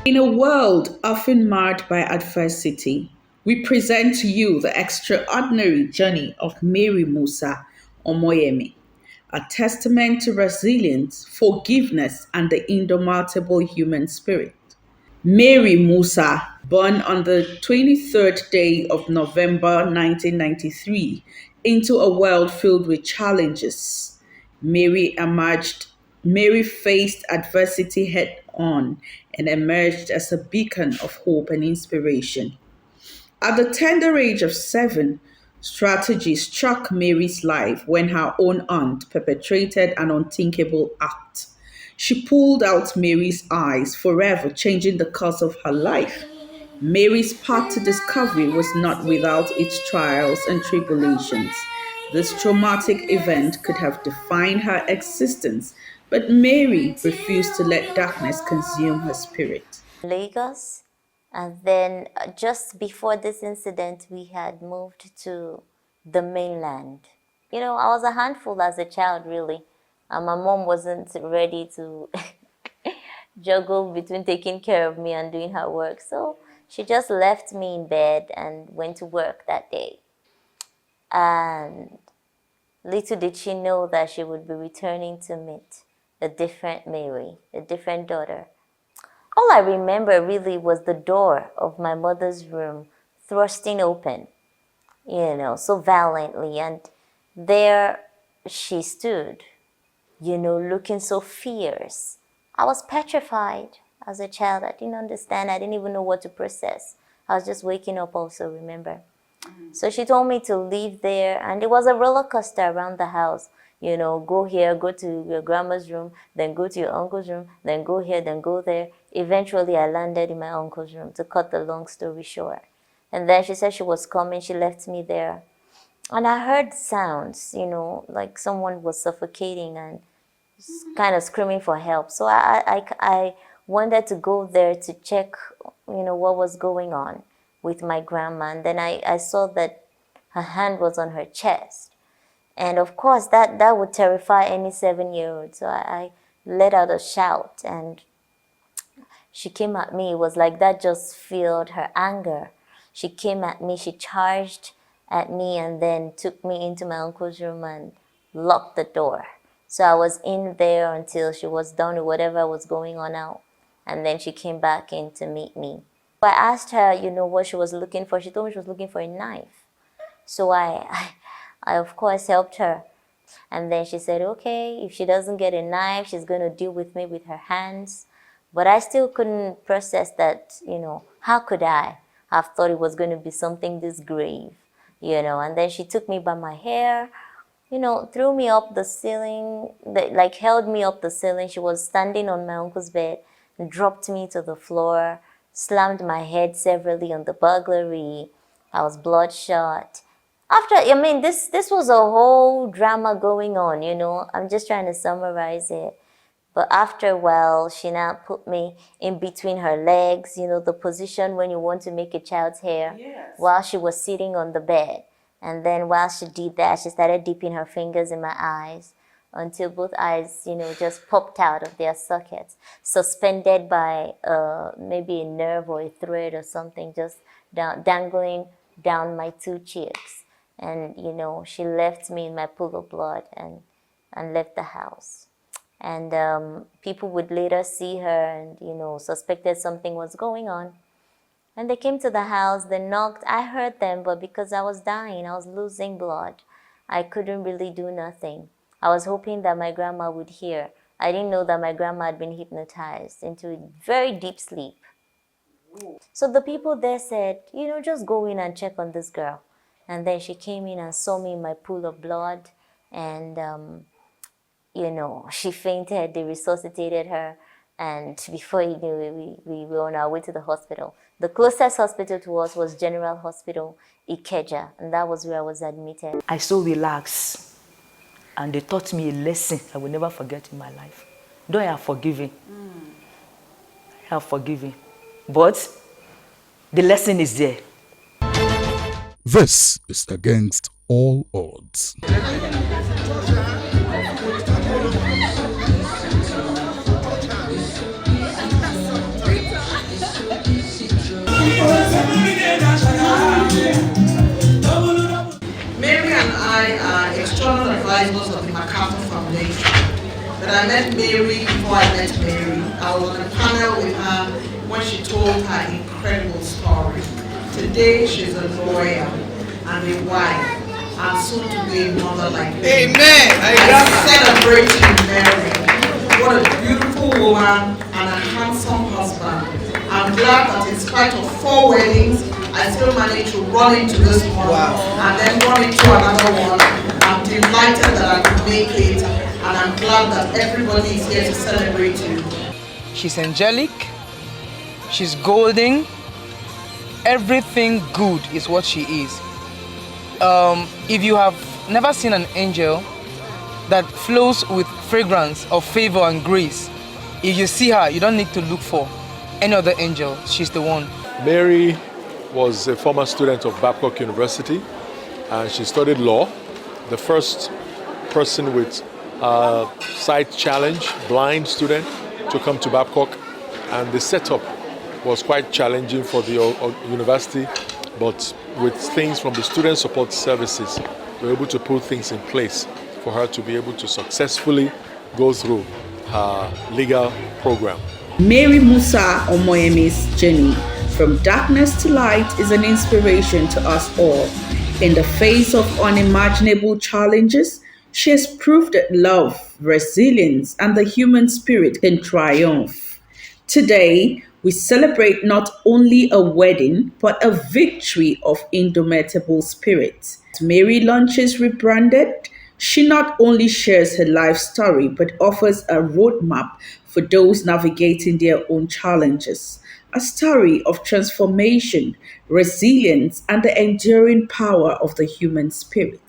In a world often marred by adversity, we present to you the extraordinary journey of Mary Musa Omoyemi, a testament to resilience, forgiveness, and the indomitable human spirit. Mary Musa, born on the 23rd day of November 1993 into a world filled with challenges. Mary emerged, Mary faced adversity head on and emerged as a beacon of hope and inspiration. At the tender age of 7, strategy struck Mary's life when her own aunt perpetrated an unthinkable act. She pulled out Mary's eyes, forever changing the course of her life. Mary's path to discovery was not without its trials and tribulations. This traumatic event could have defined her existence, but Mary refused to let darkness consume her spirit. Lagos. And then just before this incident, we had moved to the mainland. You know, I was a handful as a child, really. And my mom wasn't ready to juggle between taking care of me and doing her work. So she just left me in bed and went to work that day. And little did she know that she would be returning to meet a different Mary, a different daughter. All I remember really was the door of my mother's room thrusting open, so violently. And there she stood, looking so fierce. I was petrified as a child. I didn't understand. I didn't even know what to process. I was just waking up also, remember. So she told me to leave there, and it was a roller coaster around the house. Go here, go to your grandma's room, then go to your uncle's room, then go here, then go there. Eventually, I landed in my uncle's room, to cut the long story short. And then she said she was coming. She left me there. And I heard sounds, like someone was suffocating and kind of screaming for help. So I wanted to go there to check, what was going on with my grandma. And then I saw that her hand was on her chest. And of course, that would terrify any 7-year-old. So I let out a shout, and she came at me. It was like that just filled her anger. She came at me, she charged at me, and then took me into my uncle's room and locked the door. So I was in there until she was done with whatever was going on out. And then she came back in to meet me. I asked her, what she was looking for. She told me she was looking for a knife. So I of course helped her. And then she said, okay, if she doesn't get a knife, she's going to deal with me with her hands. But I still couldn't process that, how could I have thought it was going to be something this grave, And then she took me by my hair, threw me up the ceiling, held me up the ceiling. She was standing on my uncle's bed and dropped me to the floor, slammed my head severally on the burglary. I was bloodshot. This was a whole drama going on, I'm just trying to summarize it. But after a while, she now put me in between her legs, the position when you want to make a child's hair, yes, while she was sitting on the bed. And then while she did that, she started dipping her fingers in my eyes until both eyes, just popped out of their sockets, suspended by maybe a nerve or a thread or something, just dangling down my 2 cheeks. And, she left me in my pool of blood and left the house. And people would later see her and, suspected something was going on. And they came to the house, they knocked. I heard them, but because I was dying, I was losing blood, I couldn't really do nothing. I was hoping that my grandma would hear. I didn't know that my grandma had been hypnotized into a very deep sleep. So the people there said, just go in and check on this girl. And then she came in and saw me in my pool of blood. And, she fainted. They resuscitated her. And before you knew it, we were on our way to the hospital. The closest hospital to us was General Hospital, Ikeja. And that was where I was admitted. I so relaxed. And they taught me a lesson I will never forget in my life. Though I have forgiven. I have forgiven. But the lesson is there. This is Against All Odds. advisors of the MacArthur Foundation. But I met Mary before I met Mary. I was on a panel with her when she told her incredible story. Today she's a lawyer and a wife and soon to be a mother like me. Amen. I celebrate you, Mary. What a beautiful woman and a handsome husband. I'm glad that in spite of 4 weddings, I still managed to run into this one and then run into another one. I'm delighted that I could make it, and I'm glad that everybody is here to celebrate you. She's angelic, she's golden, everything good is what she is. If you have never seen an angel that flows with fragrance of favor and grace, if you see her, you don't need to look for any other angel. She's the one. Mary was a former student of Babcock University, and she studied law. The first person with a sight challenge, blind student, to come to Babcock, and the setup was quite challenging for the university, but with things from the student support services, we were able to put things in place for her to be able to successfully go through her legal program. Mary Musa Omoyemi's journey from darkness to light is an inspiration to us all. In the face of unimaginable challenges, she has proved that love, resilience, and the human spirit can triumph. Today, we celebrate not only a wedding, but a victory of indomitable spirit. As Mary launches Rebranded, she not only shares her life story, but offers a roadmap for those navigating their own challenges. A story of transformation, resilience, and the enduring power of the human spirit.